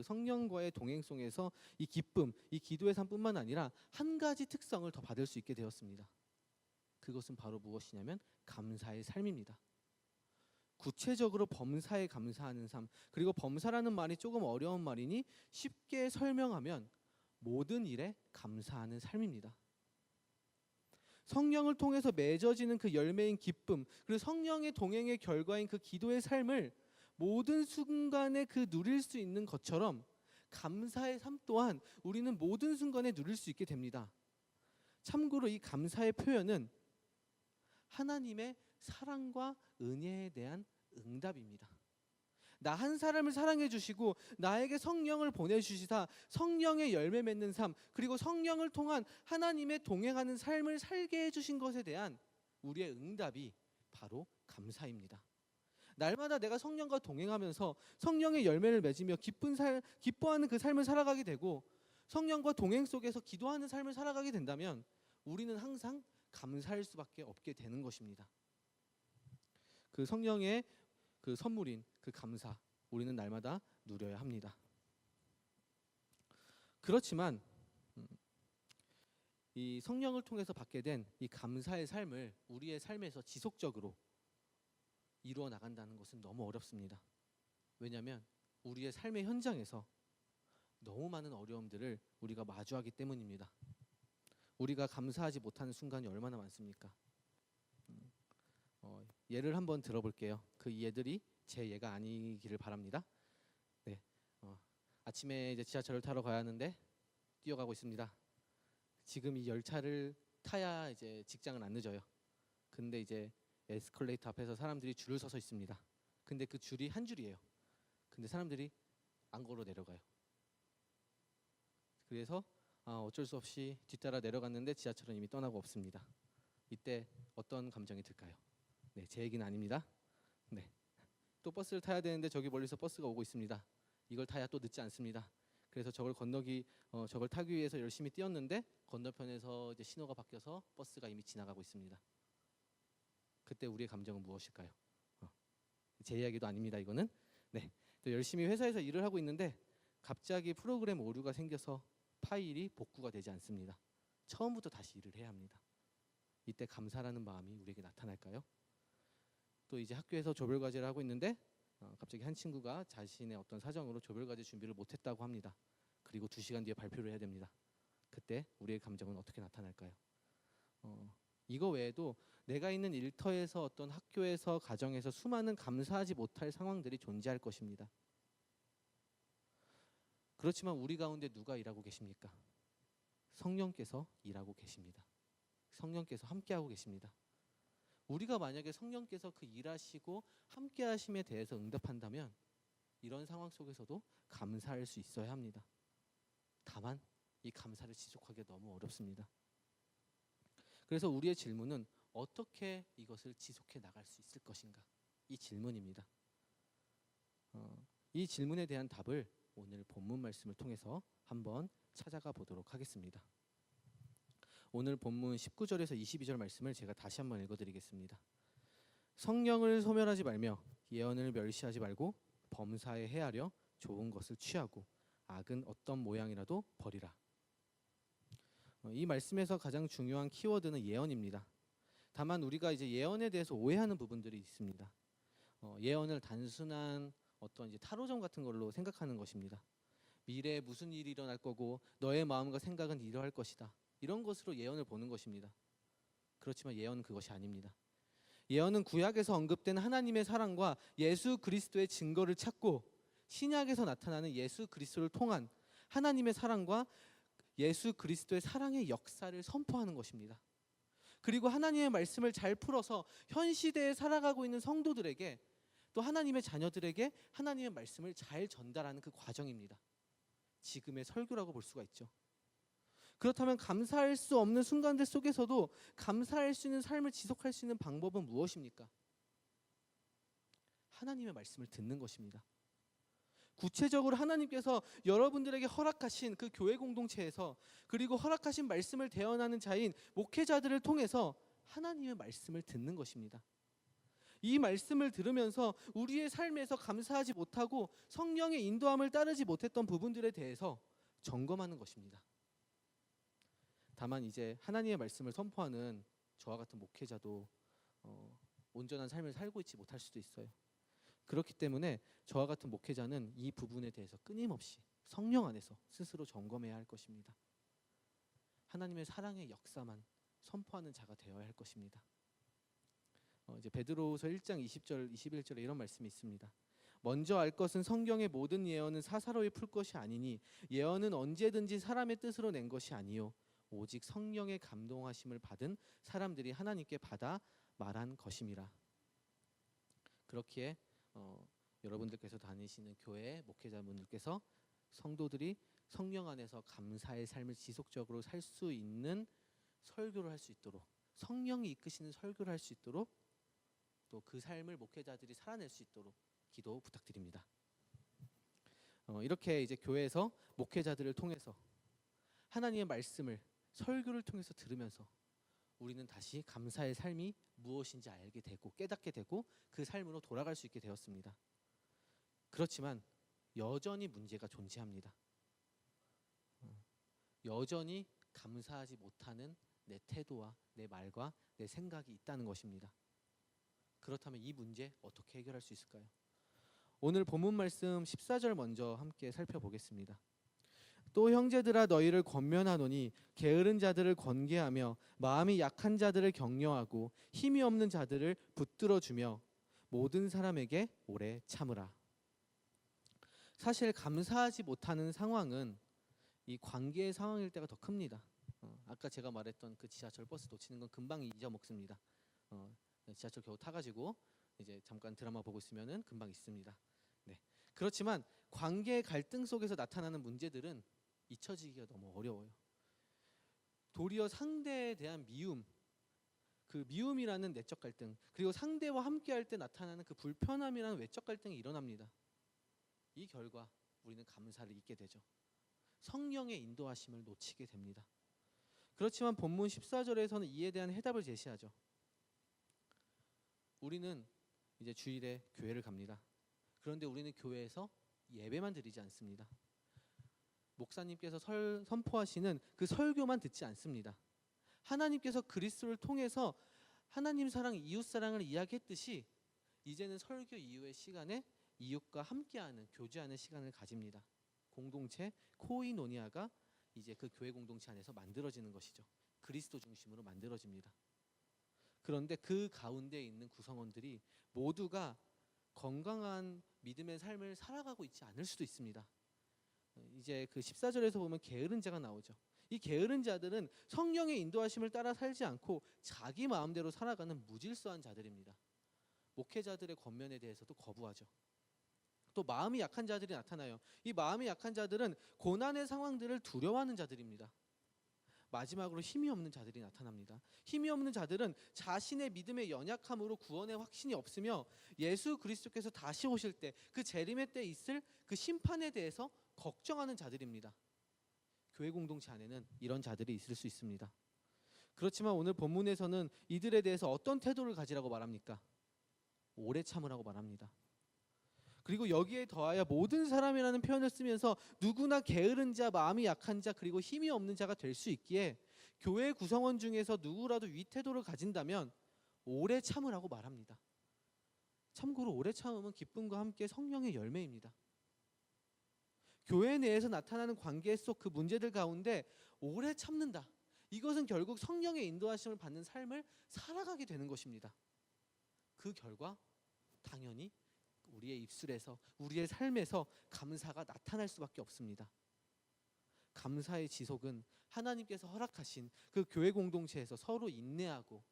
성령과의 동행성에서 이 기쁨, 이 기도의 삶뿐만 아니라 한 가지 특성을 더 받을 수 있게 되었습니다. 그것은 바로 무엇이냐면 감사의 삶입니다. 구체적으로 범사에 감사하는 삶, 그리고 범사라는 말이 조금 어려운 말이니 쉽게 설명하면 모든 일에 감사하는 삶입니다. 성령을 통해서 맺어지는 그 열매인 기쁨, 그리고 성령의 동행의 결과인 그 기도의 삶을 모든 순간에 그 누릴 수 있는 것처럼 감사의 삶 또한 우리는 모든 순간에 누릴 수 있게 됩니다. 참고로 이 감사의 표현은 하나님의 사랑과 은혜에 대한 응답입니다. 나 한 사람을 사랑해 주시고 나에게 성령을 보내주시사 성령의 열매 맺는 삶, 그리고 성령을 통한 하나님의 동행하는 삶을 살게 해주신 것에 대한 우리의 응답이 바로 감사입니다. 날마다 내가 성령과 동행하면서 성령의 열매를 맺으며 기뻐하는 그 삶을 살아가게 되고, 성령과 동행 속에서 기도하는 삶을 살아가게 된다면 우리는 항상 감사할 수밖에 없게 되는 것입니다. 그 성령의 그 선물인 그 감사, 우리는 날마다 누려야 합니다. 그렇지만 이 성령을 통해서 받게 된 이 감사의 삶을 우리의 삶에서 지속적으로 이루어 나간다는 것은 너무 어렵습니다. 왜냐하면 우리의 삶의 현장에서 너무 많은 어려움들을 우리가 마주하기 때문입니다. 우리가 감사하지 못하는 순간이 얼마나 많습니까? 예를 한번 들어볼게요. 그 예들이 제 예가 아니기를 바랍니다. 네, 아침에 이제 지하철을 타러 가야 하는데 뛰어가고 있습니다. 지금 이 열차를 타야 이제 직장은 안 늦어요. 근데 이제 에스컬레이터 앞에서 사람들이 줄을 서서 있습니다. 근데 그 줄이 한 줄이에요. 근데 사람들이 안 걸어 내려가요. 그래서 어쩔 수 없이 뒤따라 내려갔는데 지하철은 이미 떠나고 없습니다. 이때 어떤 감정이 들까요? 네, 제 얘기는 아닙니다. 네, 또 버스를 타야 되는데 저기 멀리서 버스가 오고 있습니다. 이걸 타야 또 늦지 않습니다. 그래서 저걸 저걸 타기 위해서 열심히 뛰었는데 건너편에서 이제 신호가 바뀌어서 버스가 이미 지나가고 있습니다. 그때 우리의 감정은 무엇일까요? 제 이야기도 아닙니다. 이거는. 네, 또 열심히 회사에서 일을 하고 있는데 갑자기 프로그램 오류가 생겨서 파일이 복구가 되지 않습니다. 처음부터 다시 일을 해야 합니다. 이때 감사라는 마음이 우리에게 나타날까요? 또 이제 학교에서 조별과제를 하고 있는데 갑자기 한 친구가 자신의 어떤 사정으로 조별과제 준비를 못했다고 합니다. 그리고 2시간 뒤에 발표를 해야 됩니다. 그때 우리의 감정은 어떻게 나타날까요? 이거 외에도 내가 있는 일터에서, 어떤 학교에서, 가정에서 수많은 감사하지 못할 상황들이 존재할 것입니다. 그렇지만 우리 가운데 누가 일하고 계십니까? 성령께서 일하고 계십니다. 성령께서 함께하고 계십니다. 우리가 만약에 성령께서 그 일하시고 함께하심에 대해서 응답한다면 이런 상황 속에서도 감사할 수 있어야 합니다. 다만 이 감사를 지속하기 너무 어렵습니다. 그래서 우리의 질문은 어떻게 이것을 지속해 나갈 수 있을 것인가? 이 질문입니다. 이 질문에 대한 답을 오늘 본문 말씀을 통해서 한번 찾아가 보도록 하겠습니다. 오늘 본문 19절에서 22절 말씀을 제가 다시 한번 읽어드리겠습니다. 성령을 소멸하지 말며 예언을 멸시하지 말고 범사에 헤아려 좋은 것을 취하고 악은 어떤 모양이라도 버리라. 이 말씀에서 가장 중요한 키워드는 예언입니다. 다만 우리가 이제 예언에 대해서 오해하는 부분들이 있습니다. 예언을 단순한 어떤 이제 타로점 같은 걸로 생각하는 것입니다. 미래에 무슨 일이 일어날 거고 너의 마음과 생각은 이러할 것이다. 이런 것으로 예언을 보는 것입니다. 그렇지만 예언은 그것이 아닙니다. 예언은 구약에서 언급된 하나님의 사랑과 예수 그리스도의 증거를 찾고 신약에서 나타나는 예수 그리스도를 통한 하나님의 사랑과 예수 그리스도의 사랑의 역사를 선포하는 것입니다. 그리고 하나님의 말씀을 잘 풀어서 현 시대에 살아가고 있는 성도들에게, 또 하나님의 자녀들에게 하나님의 말씀을 잘 전달하는 그 과정입니다. 지금의 설교라고 볼 수가 있죠. 그렇다면 감사할 수 없는 순간들 속에서도 감사할 수 있는 삶을 지속할 수 있는 방법은 무엇입니까? 하나님의 말씀을 듣는 것입니다. 구체적으로 하나님께서 여러분들에게 허락하신 그 교회 공동체에서, 그리고 허락하신 말씀을 대언하는 자인 목회자들을 통해서 하나님의 말씀을 듣는 것입니다. 이 말씀을 들으면서 우리의 삶에서 감사하지 못하고 성령의 인도함을 따르지 못했던 부분들에 대해서 점검하는 것입니다. 다만 이제 하나님의 말씀을 선포하는 저와 같은 목회자도 온전한 삶을 살고 있지 못할 수도 있어요. 그렇기 때문에 저와 같은 목회자는 이 부분에 대해서 끊임없이 성령 안에서 스스로 점검해야 할 것입니다. 하나님의 사랑의 역사만 선포하는 자가 되어야 할 것입니다. 이제 베드로후서 1장 20절 21절에 이런 말씀이 있습니다. 먼저 알 것은 성경의 모든 예언은 사사로이 풀 것이 아니니 예언은 언제든지 사람의 뜻으로 낸 것이 아니요 오직 성령의 감동하심을 받은 사람들이 하나님께 받아 말한 것임이라. 그렇기에 여러분들께서 다니시는 교회 목회자분들께서 성도들이 성령 안에서 감사의 삶을 지속적으로 살 수 있는 설교를 할 수 있도록, 성령이 이끄시는 설교를 할 수 있도록, 또 그 삶을 목회자들이 살아낼 수 있도록 기도 부탁드립니다. 이렇게 이제 교회에서 목회자들을 통해서 하나님의 말씀을 설교를 통해서 들으면서 우리는 다시 감사의 삶이 무엇인지 알게 되고 깨닫게 되고 그 삶으로 돌아갈 수 있게 되었습니다. 그렇지만 여전히 문제가 존재합니다. 여전히 감사하지 못하는 내 태도와 내 말과 내 생각이 있다는 것입니다. 그렇다면 이 문제 어떻게 해결할 수 있을까요? 오늘 본문 말씀 14절 먼저 함께 살펴보겠습니다. 또 형제들아 너희를 권면하노니 게으른 자들을 권계하며 마음이 약한 자들을 격려하고 힘이 없는 자들을 붙들어 주며 모든 사람에게 오래 참으라. 사실 감사하지 못하는 상황은 이 관계의 상황일 때가 더 큽니다. 아까 제가 말했던 그 지하철 버스 놓치는 건 금방 잊어먹습니다. 지하철 겨우 타가지고 이제 잠깐 드라마 보고 있으면은 금방 있습니다. 네. 그렇지만 관계의 갈등 속에서 나타나는 문제들은 잊혀지기가 너무 어려워요. 도리어 상대에 대한 미움, 그 미움이라는 내적 갈등, 그리고 상대와 함께할 때 나타나는 그 불편함이라는 외적 갈등이 일어납니다. 이 결과 우리는 감사를 잊게 되죠. 성령의 인도하심을 놓치게 됩니다. 그렇지만 본문 14절에서는 이에 대한 해답을 제시하죠. 우리는 이제 주일에 교회를 갑니다. 그런데 우리는 교회에서 예배만 드리지 않습니다. 목사님께서 선포하시는 그 설교만 듣지 않습니다. 하나님께서 그리스도를 통해서 하나님 사랑, 이웃 사랑을 이야기했듯이 이제는 설교 이후의 시간에 이웃과 함께하는, 교제하는 시간을 가집니다. 공동체 코이노니아가 이제 그 교회 공동체 안에서 만들어지는 것이죠. 그리스도 중심으로 만들어집니다. 그런데 그 가운데 있는 구성원들이 모두가 건강한 믿음의 삶을 살아가고 있지 않을 수도 있습니다. 이제 그 14절에서 보면 게으른 자가 나오죠. 이 게으른 자들은 성령의 인도하심을 따라 살지 않고 자기 마음대로 살아가는 무질서한 자들입니다. 목회자들의 권면에 대해서도 거부하죠. 또 마음이 약한 자들이 나타나요. 이 마음이 약한 자들은 고난의 상황들을 두려워하는 자들입니다. 마지막으로 힘이 없는 자들이 나타납니다. 힘이 없는 자들은 자신의 믿음의 연약함으로 구원의 확신이 없으며 예수 그리스도께서 다시 오실 때 그 재림의 때 있을 그 심판에 대해서 걱정하는 자들입니다. 교회 공동체 안에는 이런 자들이 있을 수 있습니다. 그렇지만 오늘 본문에서는 이들에 대해서 어떤 태도를 가지라고 말합니까? 오래 참으라고 말합니다. 그리고 여기에 더하여 모든 사람이라는 표현을 쓰면서 누구나 게으른 자, 마음이 약한 자, 그리고 힘이 없는 자가 될 수 있기에 교회 구성원 중에서 누구라도 위태도를 가진다면 오래 참으라고 말합니다. 참고로 오래 참음은 기쁨과 함께 성령의 열매입니다. 교회 내에서 나타나는 관계 속 그 문제들 가운데 오래 참는다. 이것은 결국 성령의 인도하심을 받는 삶을 살아가게 되는 것입니다. 그 결과 당연히 우리의 입술에서, 우리의 삶에서 감사가 나타날 수밖에 없습니다. 감사의 지속은 하나님께서 허락하신 그 교회 공동체에서 서로 인내하고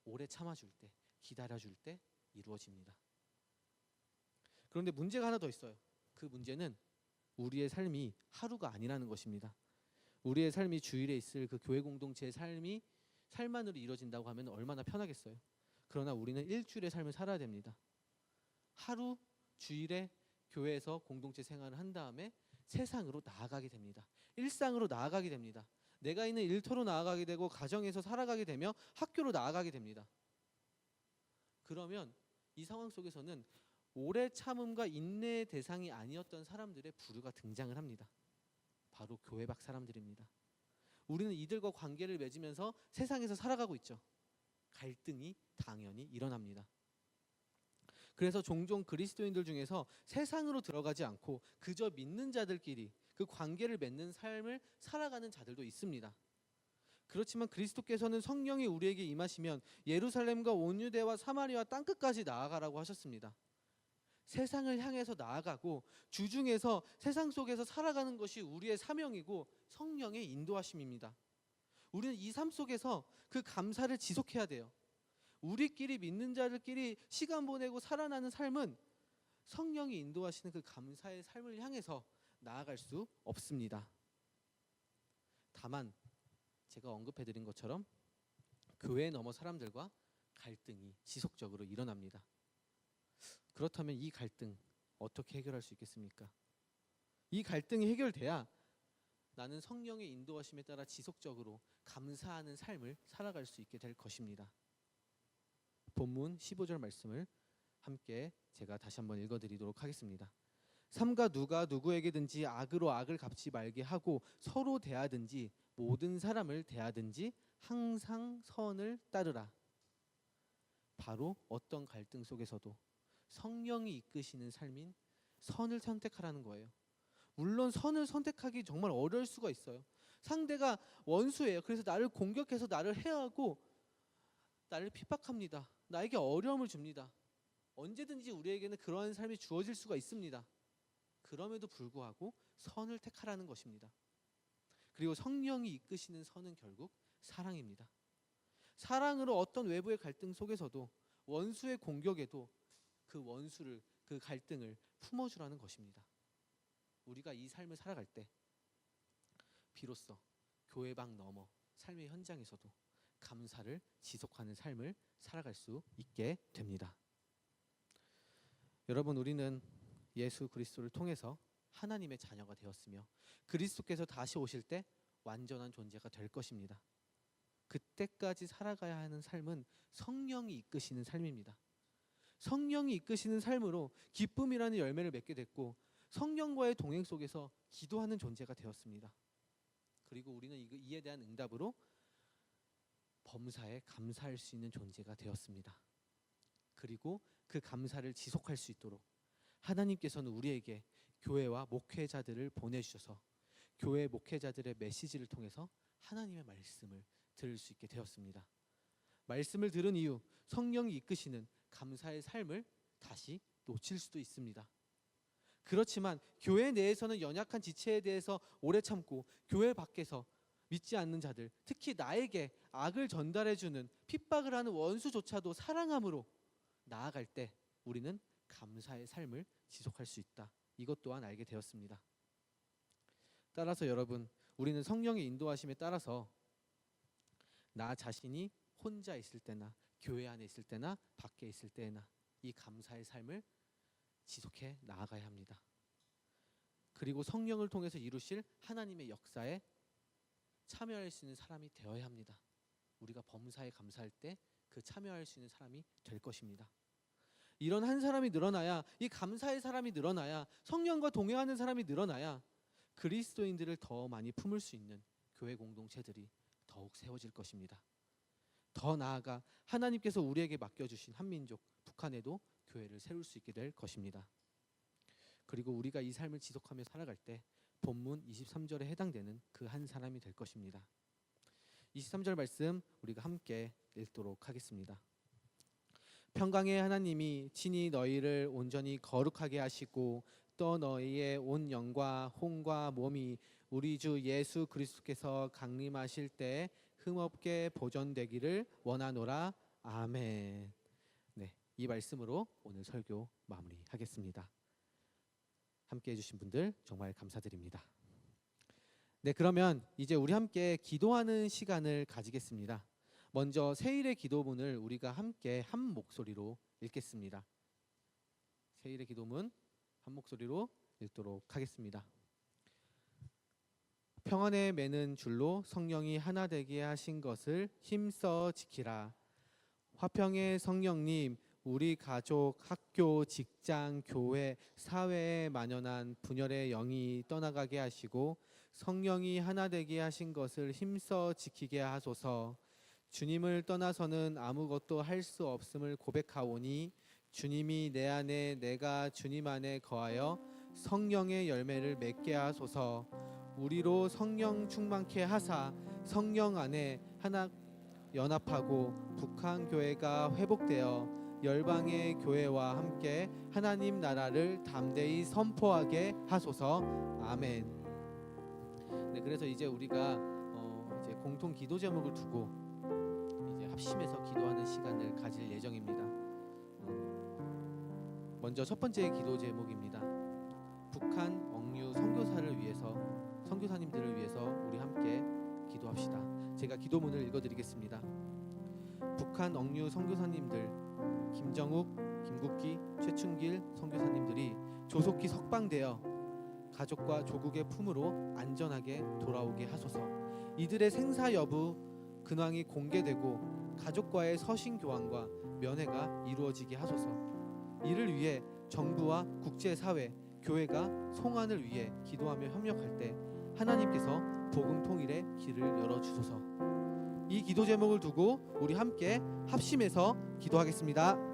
오래 참아줄 때, 기다려줄 때 이루어집니다. 그런데 문제가 하나 더 있어요. 그 문제는 우리의 삶이 하루가 아니라는 것입니다. 우리의 삶이 주일에 있을 그 교회 공동체의 삶이 삶만으로 이루어진다고 하면 얼마나 편하겠어요. 그러나 우리는 일주일의 삶을 살아야 됩니다. 하루 주일에 교회에서 공동체 생활을 한 다음에 세상으로 나아가게 됩니다. 일상으로 나아가게 됩니다. 내가 있는 일터로 나아가게 되고 가정에서 살아가게 되며 학교로 나아가게 됩니다. 그러면 이 상황 속에서는 오래 참음과 인내의 대상이 아니었던 사람들의 부류가 등장을 합니다. 바로 교회 밖 사람들입니다. 우리는 이들과 관계를 맺으면서 세상에서 살아가고 있죠. 갈등이 당연히 일어납니다. 그래서 종종 그리스도인들 중에서 세상으로 들어가지 않고 그저 믿는 자들끼리 그 관계를 맺는 삶을 살아가는 자들도 있습니다. 그렇지만 그리스도께서는 성령이 우리에게 임하시면 예루살렘과 온 유대와 사마리아 땅끝까지 나아가라고 하셨습니다. 세상을 향해서 나아가고 주중에서 세상 속에서 살아가는 것이 우리의 사명이고 성령의 인도하심입니다. 우리는 이 삶 속에서 그 감사를 지속해야 돼요. 우리끼리 믿는 자들끼리 시간 보내고 살아나는 삶은 성령이 인도하시는 그 감사의 삶을 향해서 나아갈 수 없습니다. 다만 제가 언급해드린 것처럼 교회 넘어 사람들과 갈등이 지속적으로 일어납니다. 그렇다면 이 갈등 어떻게 해결할 수 있겠습니까? 이 갈등이 해결돼야 나는 성령의 인도하심에 따라 지속적으로 감사하는 삶을 살아갈 수 있게 될 것입니다. 본문 15절 말씀을 함께 제가 다시 한번 읽어드리도록 하겠습니다. 삼가 누가 누구에게든지 악으로 악을 갚지 말게 하고 서로 대하든지 모든 사람을 대하든지 항상 선을 따르라. 바로 어떤 갈등 속에서도 성령이 이끄시는 삶인 선을 선택하라는 거예요. 물론 선을 선택하기 정말 어려울 수가 있어요. 상대가 원수예요. 그래서 나를 공격해서 나를 해하고 나를 핍박합니다. 나에게 어려움을 줍니다. 언제든지 우리에게는 그러한 삶이 주어질 수가 있습니다. 그럼에도 불구하고 선을 택하라는 것입니다. 그리고 성령이 이끄시는 선은 결국 사랑입니다. 사랑으로 어떤 외부의 갈등 속에서도 원수의 공격에도 그 원수를, 그 갈등을 품어주라는 것입니다. 우리가 이 삶을 살아갈 때 비로소 교회 방 넘어 삶의 현장에서도 감사를 지속하는 삶을 살아갈 수 있게 됩니다. 여러분, 우리는 예수 그리스도를 통해서 하나님의 자녀가 되었으며 그리스도께서 다시 오실 때 완전한 존재가 될 것입니다. 그때까지 살아가야 하는 삶은 성령이 이끄시는 삶입니다. 성령이 이끄시는 삶으로 기쁨이라는 열매를 맺게 됐고 성령과의 동행 속에서 기도하는 존재가 되었습니다. 그리고 우리는 이에 대한 응답으로 범사에 감사할 수 있는 존재가 되었습니다. 그리고 그 감사를 지속할 수 있도록 하나님께서는 우리에게 교회와 목회자들을 보내주셔서 교회 목회자들의 메시지를 통해서 하나님의 말씀을 들을 수 있게 되었습니다. 말씀을 들은 이후 성령이 이끄시는 감사의 삶을 다시 놓칠 수도 있습니다. 그렇지만 교회 내에서는 연약한 지체에 대해서 오래 참고 교회 밖에서 믿지 않는 자들, 특히 나에게 악을 전달해주는 핍박을 하는 원수조차도 사랑함으로 나아갈 때 우리는 감사의 삶을 지속할 수 있다. 이것 또한 알게 되었습니다. 따라서 여러분, 우리는 성령의 인도하심에 따라서 나 자신이 혼자 있을 때나 교회 안에 있을 때나 밖에 있을 때나 이 감사의 삶을 지속해 나아가야 합니다. 그리고 성령을 통해서 이루실 하나님의 역사에 참여할 수 있는 사람이 되어야 합니다. 우리가 범사에 감사할 때 그 참여할 수 있는 사람이 될 것입니다. 이런 한 사람이 늘어나야, 이 감사의 사람이 늘어나야, 성령과 동행하는 사람이 늘어나야 그리스도인들을 더 많이 품을 수 있는 교회 공동체들이 더욱 세워질 것입니다. 더 나아가 하나님께서 우리에게 맡겨주신 한민족 북한에도 교회를 세울 수 있게 될 것입니다. 그리고 우리가 이 삶을 지속하며 살아갈 때 본문 23절에 해당되는 그 한 사람이 될 것입니다. 23절 말씀 우리가 함께 읽도록 하겠습니다. 평강의 하나님이 친히 너희를 온전히 거룩하게 하시고 또 너희의 온 영과 혼과 몸이 우리 주 예수 그리스도께서 강림하실 때 흠없게 보존되기를 원하노라. 아멘. 네, 이 말씀으로 오늘 설교 마무리하겠습니다. 함께 해주신 분들 정말 감사드립니다. 네, 그러면 이제 우리 함께 기도하는 시간을 가지겠습니다. 먼저 세일의 기도문을 우리가 함께 한 목소리로 읽겠습니다. 세일의 기도문 한 목소리로 읽도록 하겠습니다. 평안에 매는 줄로 성령이 하나 되게 하신 것을 힘써 지키라. 화평의 성령님, 우리 가족, 학교, 직장, 교회, 사회에 만연한 분열의 영이 떠나가게 하시고 성령이 하나 되게 하신 것을 힘써 지키게 하소서. 주님을 떠나서는 아무것도 할 수 없음을 고백하오니 주님이 내 안에 내가 주님 안에 거하여 성령의 열매를 맺게 하소서. 우리로 성령 충만케 하사 성령 안에 하나 연합하고 북한 교회가 회복되어 열방의 교회와 함께 하나님 나라를 담대히 선포하게 하소서. 아멘. 네, 그래서 이제 우리가 이제 공통 기도 제목을 두고 이제 합심해서 기도하는 시간을 가질 예정입니다. 먼저 첫 번째 기도 제목입니다. 북한 억류 선교사를 위해서, 선교사님들을 위해서 우리 함께 기도합시다. 제가 기도문을 읽어드리겠습니다. 북한 억류 선교사님들, 김정욱, 김국기, 최춘길 선교사님들이 조속히 석방되어 가족과 조국의 품으로 안전하게 돌아오게 하소서. 이들의 생사 여부 근황이 공개되고 가족과의 서신 교환과 면회가 이루어지게 하소서. 이를 위해 정부와 국제사회, 교회가 송환을 위해 기도하며 협력할 때 하나님께서 복음 통일의 길을 열어주소서. 이 기도 제목을 두고 우리 함께 합심해서 기도하겠습니다.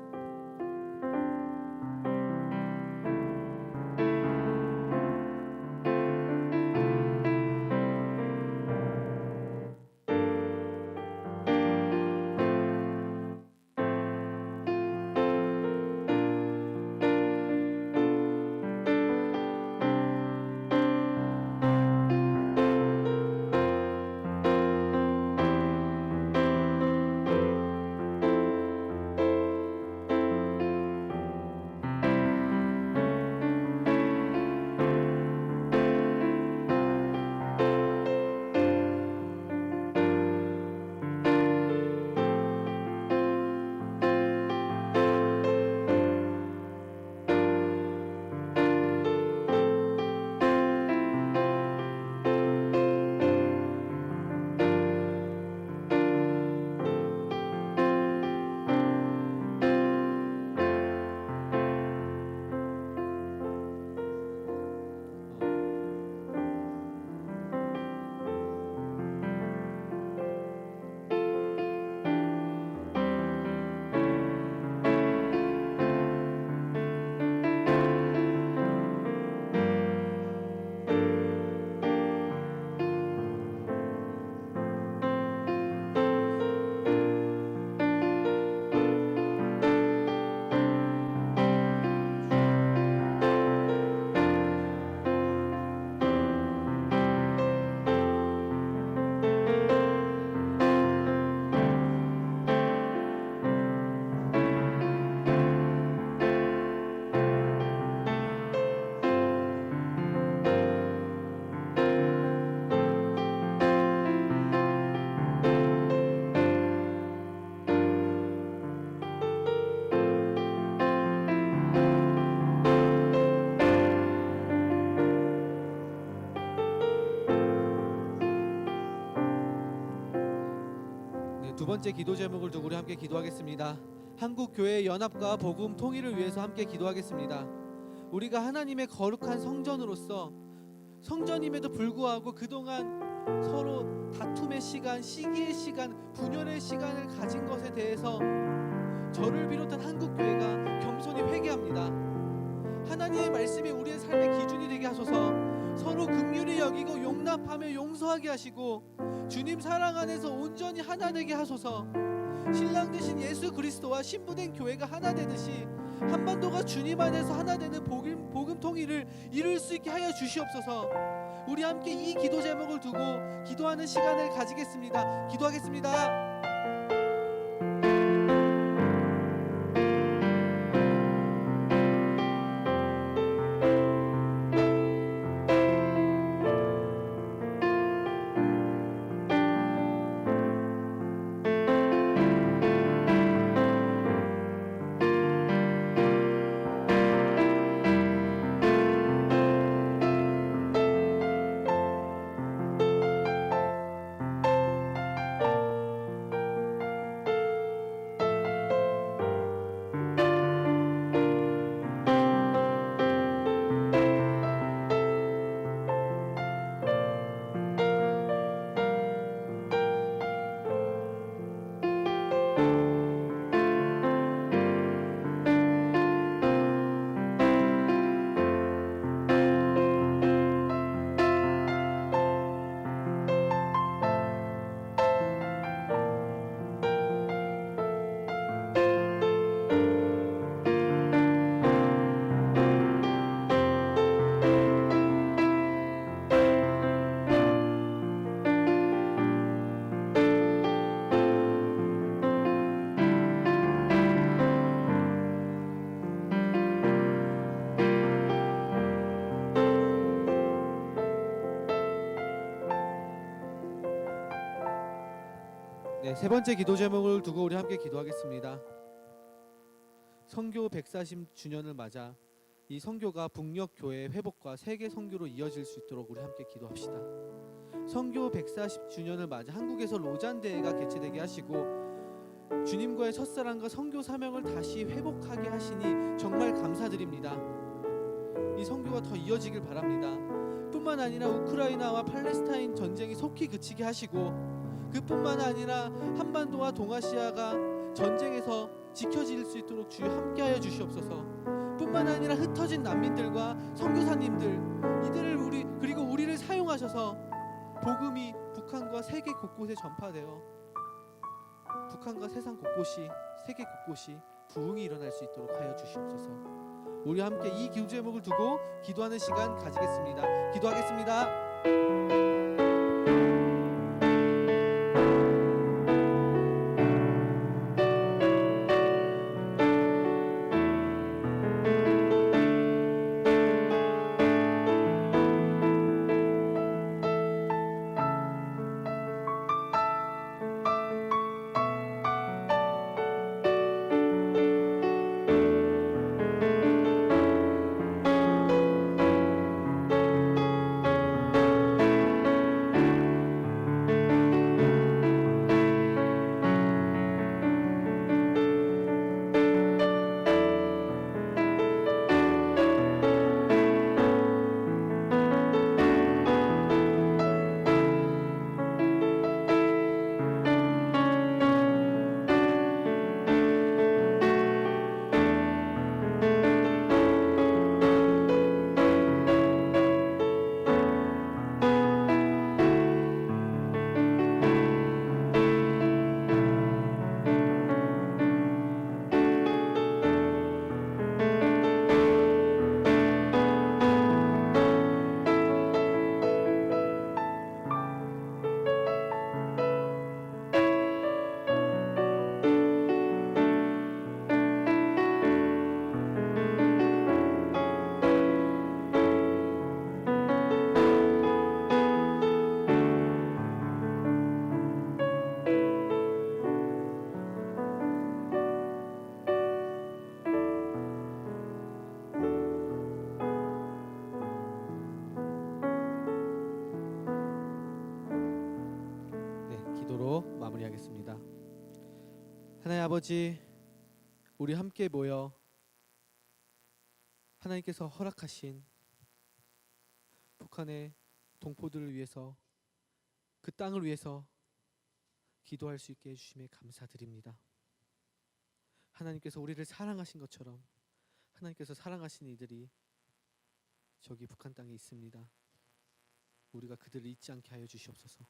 두 번째 기도 제목을 두고 우리 함께 기도하겠습니다. 한국 교회 연합과 복음 통일을 위해서 함께 기도하겠습니다. 우리가 하나님의 거룩한 성전으로서 성전임에도 불구하고 그동안 서로 다툼의 시간, 시기의 시간, 분열의 시간을 가진 것에 대해서 저를 비롯한 한국 교회가 겸손히 회개합니다. 하나님의 말씀이 우리의 삶의 기준이 되게 하소서. 서로 긍휼히 여기고 용납하며 용서하게 하시고 주님 사랑 안에서 온전히 하나 되게 하소서. 신랑 되신 예수 그리스도와 신부된 교회가 하나 되듯이 한반도가 주님 안에서 하나 되는 복음 통일을 이룰 수 있게 하여 주시옵소서. 우리 함께 이 기도 제목을 두고 기도하는 시간을 가지겠습니다. 기도하겠습니다. 네, 세 번째 기도 제목을 두고 우리 함께 기도하겠습니다. 선교 140주년을 맞아 이 선교가 북녘 교회 회복과 세계 선교로 이어질 수 있도록 우리 함께 기도합시다. 선교 140주년을 맞아 한국에서 로잔 대회가 개최되게 하시고 주님과의 첫사랑과 선교 사명을 다시 회복하게 하시니 정말 감사드립니다. 이 선교가 더 이어지길 바랍니다. 뿐만 아니라 우크라이나와 팔레스타인 전쟁이 속히 그치게 하시고 그뿐만 아니라 한반도와 동아시아가 전쟁에서 지켜질 수 있도록 주여 함께하여 주시옵소서. 뿐만 아니라 흩어진 난민들과 선교사님들 이들을 그리고 우리를 사용하셔서 복음이 북한과 세계 곳곳에 전파되어 북한과 세상 곳곳이 세계 곳곳이 부흥이 일어날 수 있도록 하여 주시옵소서. 우리 함께 이 기도 제목을 두고 기도하는 시간 가지겠습니다. 기도하겠습니다. 마무리하겠습니다. 하나님 아버지, 우리 함께 모여 하나님께서 허락하신 북한의 동포들을 위해서 그 땅을 위해서 기도할 수 있게 해주심에 감사드립니다. 하나님께서 우리를 사랑하신 것처럼 하나님께서 사랑하신 이들이 저기 북한 땅에 있습니다. 우리가 그들을 잊지 않게 하여 주시옵소서.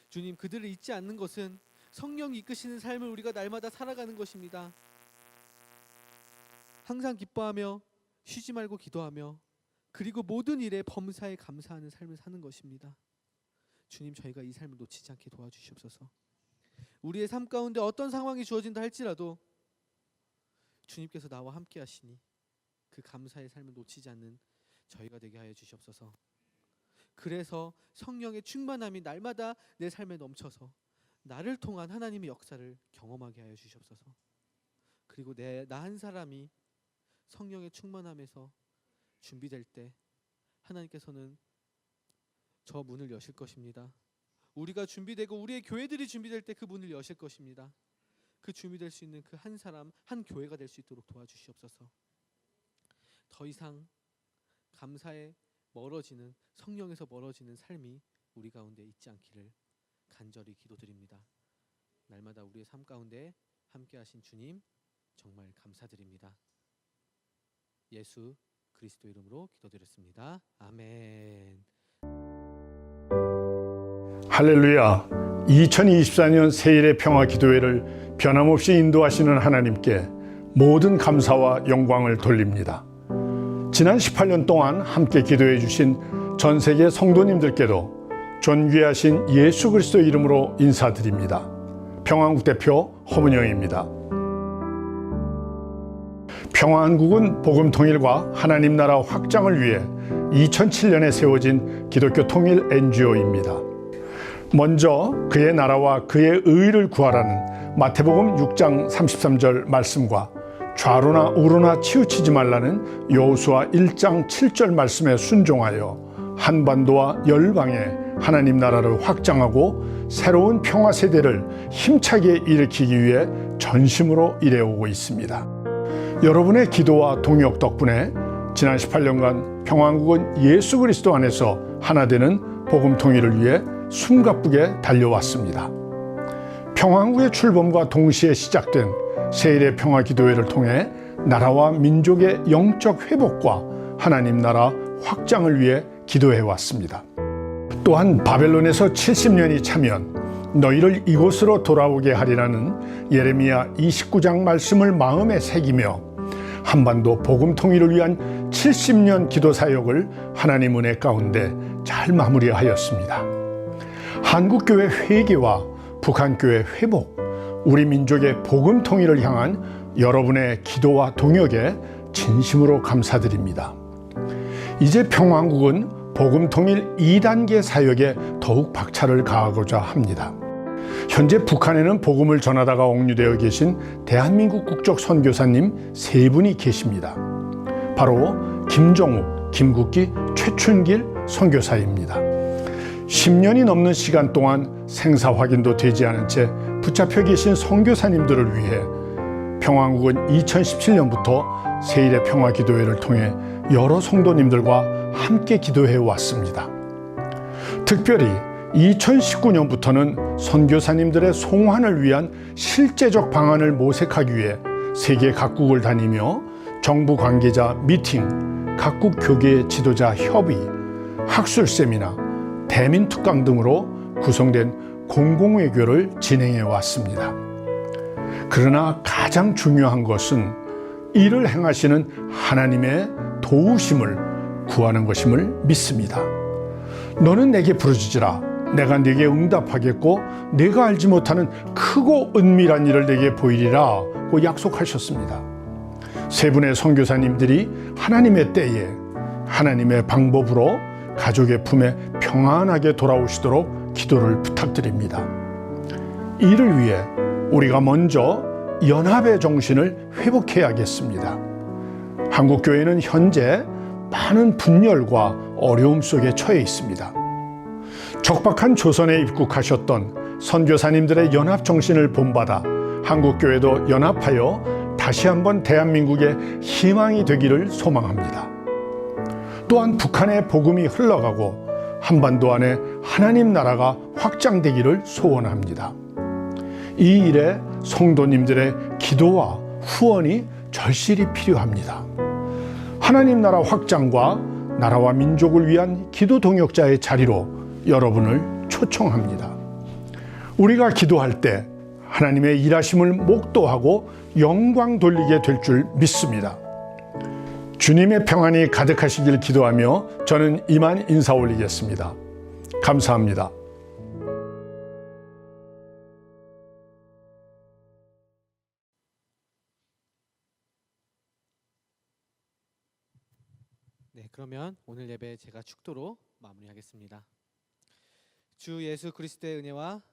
주님, 그들을 잊지 않는 것은 성령이 이끄시는 삶을 우리가 날마다 살아가는 것입니다. 항상 기뻐하며 쉬지 말고 기도하며 그리고 모든 일에 범사에 감사하는 삶을 사는 것입니다. 주님, 저희가 이 삶을 놓치지 않게 도와주시옵소서. 우리의 삶 가운데 어떤 상황이 주어진다 할지라도 주님께서 나와 함께 하시니 그 감사의 삶을 놓치지 않는 저희가 되게 하여 주시옵소서. 그래서 성령의 충만함이 날마다 내 삶에 넘쳐서 나를 통한 하나님의 역사를 경험하게 하여 주시옵소서. 그리고 나 한 사람이 성령의 충만함에서 준비될 때 하나님께서는 저 문을 여실 것입니다. 우리가 준비되고 우리의 교회들이 준비될 때 그 문을 여실 것입니다. 그 준비될 수 있는 그 한 사람, 한 교회가 될 수 있도록 도와주시옵소서. 더 이상 감사에 멀어지는, 성령에서 멀어지는 삶이 우리 가운데 있지 않기를 간절히 기도드립니다. 날마다 우리의 삶 가운데 함께 하신 주님 정말 감사드립니다. 예수 그리스도 이름으로 기도드렸습니다. 아멘. 할렐루야. 2024년 새일의 평화 기도회를 변함없이 인도하시는 하나님께 모든 감사와 영광을 돌립니다. 지난 18년 동안 함께 기도해 주신 전 세계 성도님들께도 존귀하신 예수 그리스도 이름으로 인사드립니다. 평화한국 대표 허문영입니다. 평화한국은 복음 통일과 하나님 나라 확장을 위해 2007년에 세워진 기독교 통일 NGO입니다. 먼저 그의 나라와 그의 의를 구하라는 마태복음 6장 33절 말씀과 좌로나 우로나 치우치지 말라는 여호수아 1장 7절 말씀에 순종하여 한반도와 열방에 하나님 나라를 확장하고 새로운 평화 세대를 힘차게 일으키기 위해 전심으로 일해오고 있습니다. 여러분의 기도와 동역 덕분에 지난 18년간 평화한국은 예수 그리스도 안에서 하나 되는 복음 통일을 위해 숨가쁘게 달려왔습니다. 평화한국의 출범과 동시에 시작된 세일의 평화기도회를 통해 나라와 민족의 영적 회복과 하나님 나라 확장을 위해 기도해왔습니다. 또한 바벨론에서 70년이 차면 너희를 이곳으로 돌아오게 하리라는 예레미야 29장 말씀을 마음에 새기며 한반도 복음 통일을 위한 70년 기도 사역을 하나님 은혜 가운데 잘 마무리하였습니다. 한국교회 회개와 북한교회 회복, 우리 민족의 복음 통일을 향한 여러분의 기도와 동역에 진심으로 감사드립니다. 이제 평화한국은 복음 통일 2단계 사역에 더욱 박차를 가하고자 합니다. 현재 북한에는 복음을 전하다가 억류되어 계신 대한민국 국적 선교사님 3분이 계십니다. 바로 김정욱, 김국기, 최춘길 선교사입니다. 10년이 넘는 시간 동안 생사 확인도 되지 않은 채 붙잡혀 계신 선교사님들을 위해 평화한국은 2017년부터 세일의 평화기도회를 통해 여러 성도님들과 함께 기도해 왔습니다. 특별히 2019년부터는 선교사님들의 송환을 위한 실제적 방안을 모색하기 위해 세계 각국을 다니며 정부 관계자 미팅, 각국 교계 지도자 협의, 학술 세미나, 대민 특강 등으로 구성된 공공외교를 진행해 왔습니다. 그러나 가장 중요한 것은 이를 행하시는 하나님의 도우심을 구하는 것임을 믿습니다. 너는 내게 부르짖으라. 내가 네게 응답하겠고 네가 알지 못하는 크고 은밀한 일을 네게 보이리라고 약속하셨습니다. 세 분의 선교사님들이 하나님의 때에 하나님의 방법으로 가족의 품에 평안하게 돌아오시도록 기도를 부탁드립니다. 이를 위해 우리가 먼저 연합의 정신을 회복해야겠습니다. 한국교회는 현재 많은 분열과 어려움 속에 처해 있습니다. 적박한 조선에 입국하셨던 선교사님들의 연합 정신을 본받아 한국교회도 연합하여 다시 한번 대한민국의 희망이 되기를 소망합니다. 또한 북한의 복음이 흘러가고 한반도 안에 하나님 나라가 확장되기를 소원합니다. 이 일에 성도님들의 기도와 후원이 절실히 필요합니다. 하나님 나라 확장과 나라와 민족을 위한 기도 동역자의 자리로 여러분을 초청합니다. 우리가 기도할 때 하나님의 일하심을 목도하고 영광 돌리게 될 줄 믿습니다. 주님의 평안이 가득하시길 기도하며 저는 이만 인사 올리겠습니다. 감사합니다. 네, 그러면 오늘 예배 제가 축도로 마무리하겠습니다. 주 예수 그리스도의 은혜와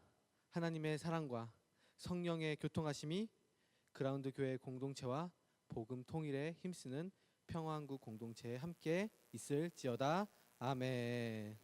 하나님의 사랑과 성령의 교통하심이 그라운드 교회 공동체와 복음 통일에 힘쓰는 평화한국 공동체에 함께 있을지어다. 아멘.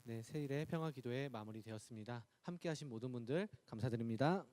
네, 세일의 평화 기도회 마무리되었습니다. 함께 하신 모든 분들 감사드립니다.